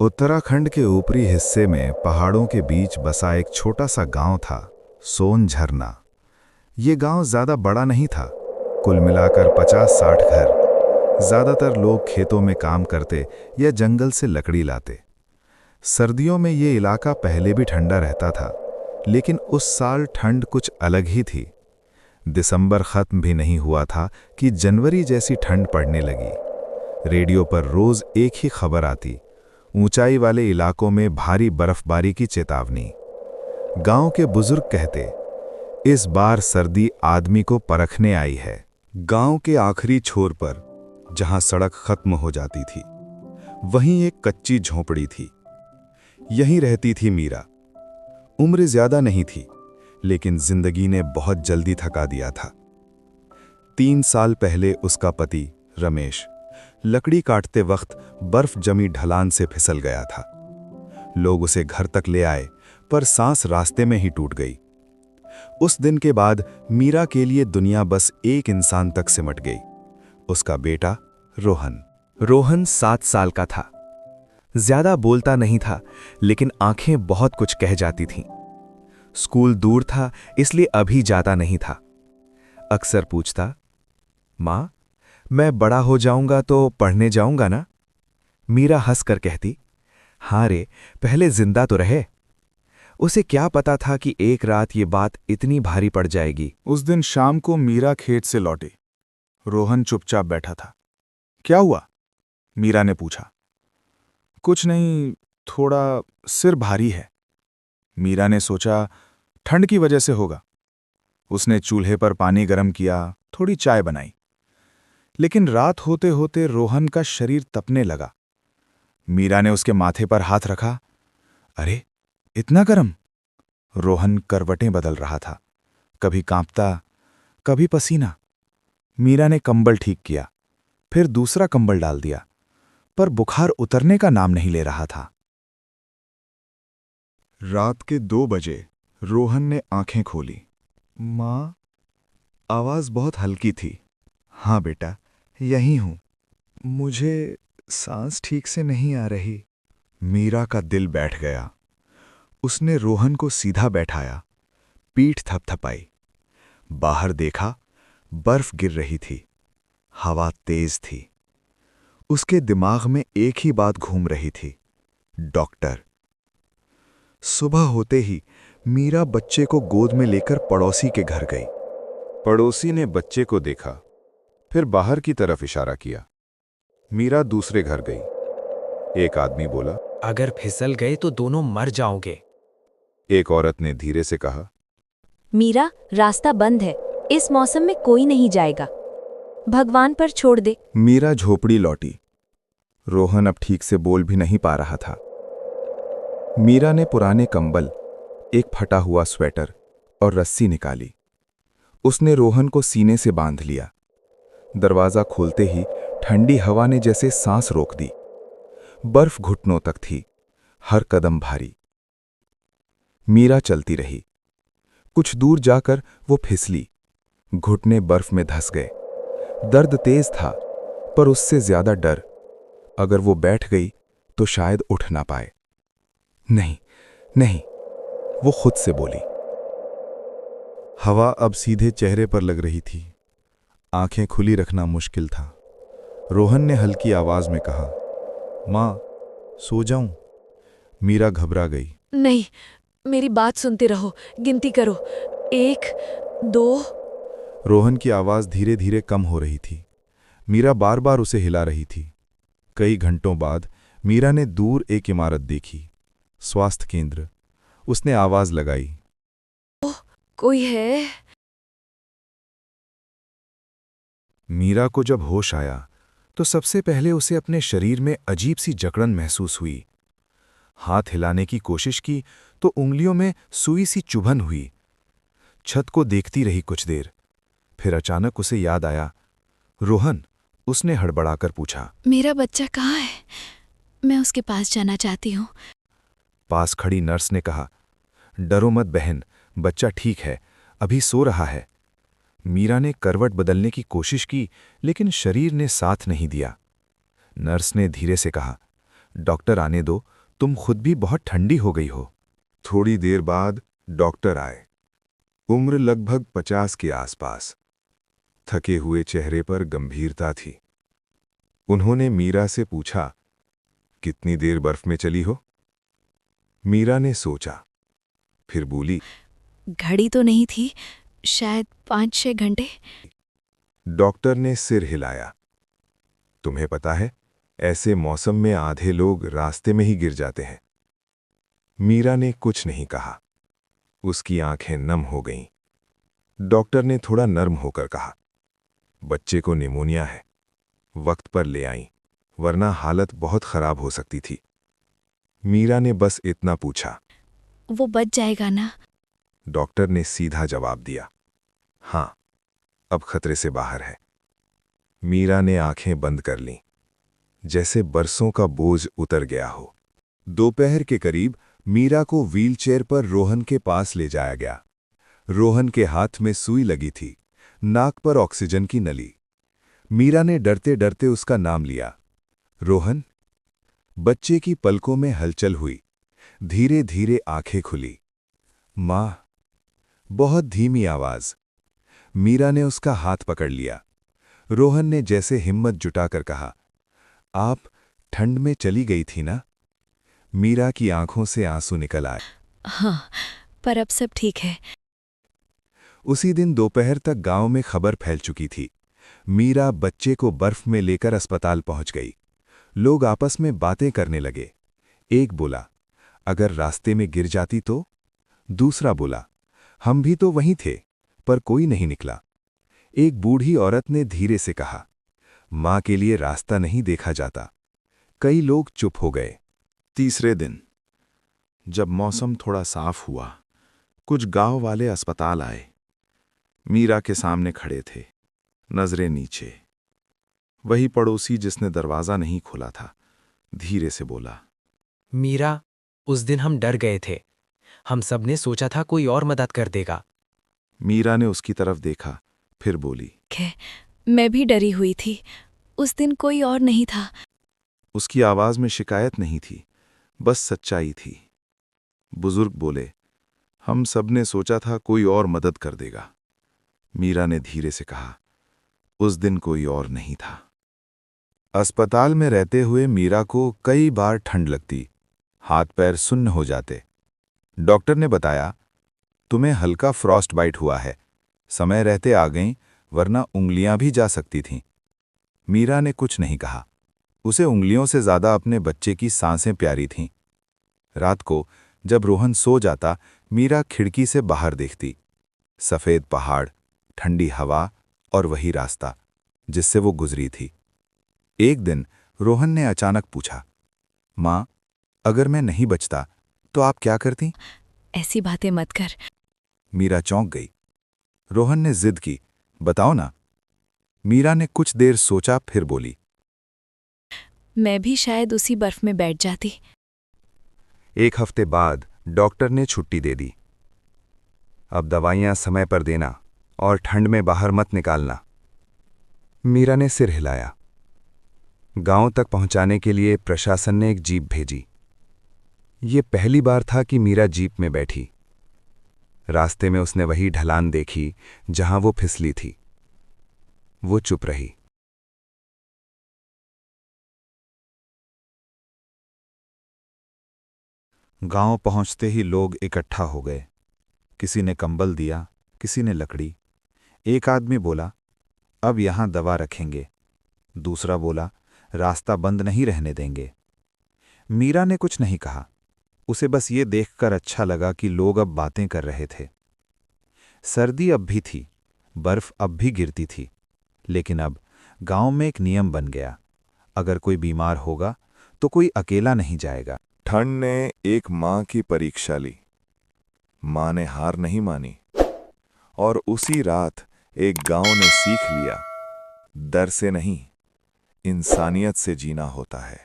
उत्तराखंड के ऊपरी हिस्से में पहाड़ों के बीच बसा एक छोटा सा गांव था, सोन झरना। ये गांव ज़्यादा बड़ा नहीं था, कुल मिलाकर 50-60 घर। ज़्यादातर लोग खेतों में काम करते या जंगल से लकड़ी लाते। सर्दियों में ये इलाका पहले भी ठंडा रहता था, लेकिन उस साल ठंड कुछ अलग ही थी। दिसंबर ख़त्म भी नहीं हुआ था कि जनवरी जैसी ठंड पड़ने लगी। रेडियो पर रोज़ एक ही खबर आती, ऊंचाई वाले इलाकों में भारी बर्फबारी की चेतावनी। गांव के बुजुर्ग कहते, इस बार सर्दी आदमी को परखने आई है। गांव के आखिरी छोर पर, जहां सड़क खत्म हो जाती थी, वहीं एक कच्ची झोंपड़ी थी। यहीं रहती थी मीरा। उम्र ज्यादा नहीं थी, लेकिन जिंदगी ने बहुत जल्दी थका दिया था। 3 साल पहले उसका पति रमेश लकड़ी काटते वक्त बर्फ जमी ढलान से फिसल गया था। लोग उसे घर तक ले आए, पर सांस रास्ते में ही टूट गई। उस दिन के बाद मीरा के लिए दुनिया बस एक इंसान तक सिमट गई, उसका बेटा रोहन। रोहन 7 साल का था। ज्यादा बोलता नहीं था, लेकिन आंखें बहुत कुछ कह जाती थीं। स्कूल दूर था, इसलिए अभी जाता नहीं था। अक्सर पूछता, माँ, मैं बड़ा हो जाऊंगा तो पढ़ने जाऊंगा ना? मीरा हंसकर कहती, हाँ रे, पहले जिंदा तो रहे। उसे क्या पता था कि एक रात ये बात इतनी भारी पड़ जाएगी। उस दिन शाम को मीरा खेत से लौटी। रोहन चुपचाप बैठा था। क्या हुआ? मीरा ने पूछा। कुछ नहीं, थोड़ा सिर भारी है। मीरा ने सोचा ठंड की वजह से होगा। उसने चूल्हे पर पानी गर्म किया, थोड़ी चाय बनाई। लेकिन रात होते होते रोहन का शरीर तपने लगा। मीरा ने उसके माथे पर हाथ रखा। अरे, इतना गर्म? रोहन करवटें बदल रहा था, कभी कांपता, कभी पसीना। मीरा ने कंबल ठीक किया, फिर दूसरा कंबल डाल दिया, पर बुखार उतरने का नाम नहीं ले रहा था। रात के 2 बजे रोहन ने आंखें खोली। माँ, आवाज बहुत हल्की थी। हाँ बेटा, यहीं हूं। मुझे सांस ठीक से नहीं आ रही। मीरा का दिल बैठ गया। उसने रोहन को सीधा बैठाया, पीठ थपथपाई। बाहर देखा, बर्फ गिर रही थी, हवा तेज थी। उसके दिमाग में एक ही बात घूम रही थी, डॉक्टर। सुबह होते ही मीरा बच्चे को गोद में लेकर पड़ोसी के घर गई। पड़ोसी ने बच्चे को देखा, फिर बाहर की तरफ इशारा किया। मीरा दूसरे घर गई। एक आदमी बोला, अगर फिसल गए तो दोनों मर जाओगे। एक औरत ने धीरे से कहा, मीरा, रास्ता बंद है, इस मौसम में कोई नहीं जाएगा, भगवान पर छोड़ दे। मीरा झोपड़ी लौटी। रोहन अब ठीक से बोल भी नहीं पा रहा था। मीरा ने पुराने कंबल, एक फटा हुआ स्वेटर और रस्सी निकाली। उसने रोहन को सीने से बांध लिया। दरवाजा खोलते ही ठंडी हवा ने जैसे सांस रोक दी। बर्फ घुटनों तक थी, हर कदम भारी। मीरा चलती रही। कुछ दूर जाकर वो फिसली, घुटने बर्फ में धंस गए। दर्द तेज था, पर उससे ज्यादा डर। अगर वो बैठ गई तो शायद उठ ना पाए। नहीं, नहीं, वो खुद से बोली। हवा अब सीधे चेहरे पर लग रही थी। आंखें खुली रखना मुश्किल था। रोहन ने हल्की आवाज में कहा, माँ, सो जाऊं? मीरा घबरा गई। नहीं, मेरी बात सुनते रहो, गिनती करो, 1, 2। रोहन की आवाज धीरे धीरे कम हो रही थी। मीरा बार बार उसे हिला रही थी। कई घंटों बाद मीरा ने दूर एक इमारत देखी, स्वास्थ्य केंद्र। उसने आवाज लगाई, कोई है? मीरा को जब होश आया तो सबसे पहले उसे अपने शरीर में अजीब सी जकड़न महसूस हुई। हाथ हिलाने की कोशिश की तो उंगलियों में सुई सी चुभन हुई। छत को देखती रही कुछ देर, फिर अचानक उसे याद आया, रोहन। उसने हड़बड़ाकर पूछा, मेरा बच्चा कहाँ है? मैं उसके पास जाना चाहती हूँ। पास खड़ी नर्स ने कहा, डरो मत बहन, बच्चा ठीक है, अभी सो रहा है। मीरा ने करवट बदलने की कोशिश की, लेकिन शरीर ने साथ नहीं दिया। नर्स ने धीरे से कहा, डॉक्टर आने दो, तुम खुद भी बहुत ठंडी हो गई हो। थोड़ी देर बाद डॉक्टर आए। उम्र लगभग 50 के आसपास। थके हुए चेहरे पर गंभीरता थी। उन्होंने मीरा से पूछा, कितनी देर बर्फ में चली हो? मीरा ने सोचा, फिर बोली, घड़ी तो नहीं थी, शायद 5-6 घंटे। डॉक्टर ने सिर हिलाया। तुम्हें पता है, ऐसे मौसम में आधे लोग रास्ते में ही गिर जाते हैं। मीरा ने कुछ नहीं कहा। उसकी आंखें नम हो गईं। डॉक्टर ने थोड़ा नर्म होकर कहा, बच्चे को निमोनिया है, वक्त पर ले आईं, वरना हालत बहुत खराब हो सकती थी। मीरा ने बस इतना पूछा, वो बच जाएगा ना? डॉक्टर ने सीधा जवाब दिया, हां, अब खतरे से बाहर है। मीरा ने आंखें बंद कर लीं, जैसे बरसों का बोझ उतर गया हो। दोपहर के करीब मीरा को व्हीलचेयर पर रोहन के पास ले जाया गया। रोहन के हाथ में सुई लगी थी, नाक पर ऑक्सीजन की नली। मीरा ने डरते डरते उसका नाम लिया, रोहन। बच्चे की पलकों में हलचल हुई। धीरे धीरे आंखें खुली। मां, बहुत धीमी आवाज। मीरा ने उसका हाथ पकड़ लिया। रोहन ने जैसे हिम्मत जुटाकर कहा, आप ठंड में चली गई थी ना? मीरा की आंखों से आंसू निकल आए। हाँ, पर अब सब ठीक है। उसी दिन दोपहर तक गांव में खबर फैल चुकी थी। मीरा बच्चे को बर्फ में लेकर अस्पताल पहुंच गई। लोग आपस में बातें करने लगे। एक बोला, अगर रास्ते में गिर जाती तो? दूसरा बोला, हम भी तो वहीं थे, पर कोई नहीं निकला। एक बूढ़ी औरत ने धीरे से कहा, मां के लिए रास्ता नहीं देखा जाता। कई लोग चुप हो गए। तीसरे दिन जब मौसम थोड़ा साफ हुआ, कुछ गांव वाले अस्पताल आए। मीरा के सामने खड़े थे, नजरें नीचे। वही पड़ोसी जिसने दरवाजा नहीं खोला था, धीरे से बोला, मीरा, उस दिन हम डर गए थे। हम सब ने सोचा था कोई और मदद कर देगा। मीरा ने उसकी तरफ देखा, फिर बोली, मैं भी डरी हुई थी। उस दिन कोई और नहीं था। उसकी आवाज में शिकायत नहीं थी, बस सच्चाई थी। बुजुर्ग बोले, हम सब ने सोचा था कोई और मदद कर देगा। मीरा ने धीरे से कहा, उस दिन कोई और नहीं था। अस्पताल में रहते हुए मीरा को कई बार ठंड लगती, हाथ पैर सुन्न हो जाते। डॉक्टर ने बताया, तुम्हें हल्का फ्रॉस्ट बाइट हुआ है, समय रहते आ गईं, वरना उंगलियां भी जा सकती थीं। मीरा ने कुछ नहीं कहा। उसे उंगलियों से ज्यादा अपने बच्चे की सांसें प्यारी थीं। रात को जब रोहन सो जाता, मीरा खिड़की से बाहर देखती। सफेद पहाड़, ठंडी हवा और वही रास्ता जिससे वो गुजरी थी। एक दिन रोहन ने अचानक पूछा, मां, अगर मैं नहीं बचता तो आप क्या करती? ऐसी बातें मत कर। मीरा चौंक गई। रोहन ने जिद की, बताओ ना। मीरा ने कुछ देर सोचा, फिर बोली, मैं भी शायद उसी बर्फ में बैठ जाती। एक हफ्ते बाद डॉक्टर ने छुट्टी दे दी। अब दवाइयां समय पर देना और ठंड में बाहर मत निकालना। मीरा ने सिर हिलाया। गांव तक पहुंचाने के लिए प्रशासन ने एक जीप भेजी। ये पहली बार था कि मीरा जीप में बैठी। रास्ते में उसने वही ढलान देखी जहां वो फिसली थी। वो चुप रही। गांव पहुंचते ही लोग इकट्ठा हो गए। किसी ने कंबल दिया, किसी ने लकड़ी। एक आदमी बोला, अब यहां दवा रखेंगे। दूसरा बोला, रास्ता बंद नहीं रहने देंगे। मीरा ने कुछ नहीं कहा। उसे बस ये देखकर अच्छा लगा कि लोग अब बातें कर रहे थे। सर्दी अब भी थी, बर्फ अब भी गिरती थी, लेकिन अब गांव में एक नियम बन गया, अगर कोई बीमार होगा तो कोई अकेला नहीं जाएगा। ठंड ने एक मां की परीक्षा ली। मां ने हार नहीं मानी और उसी रात एक गांव ने सीख लिया, डर से नहीं, इंसानियत से जीना होता है।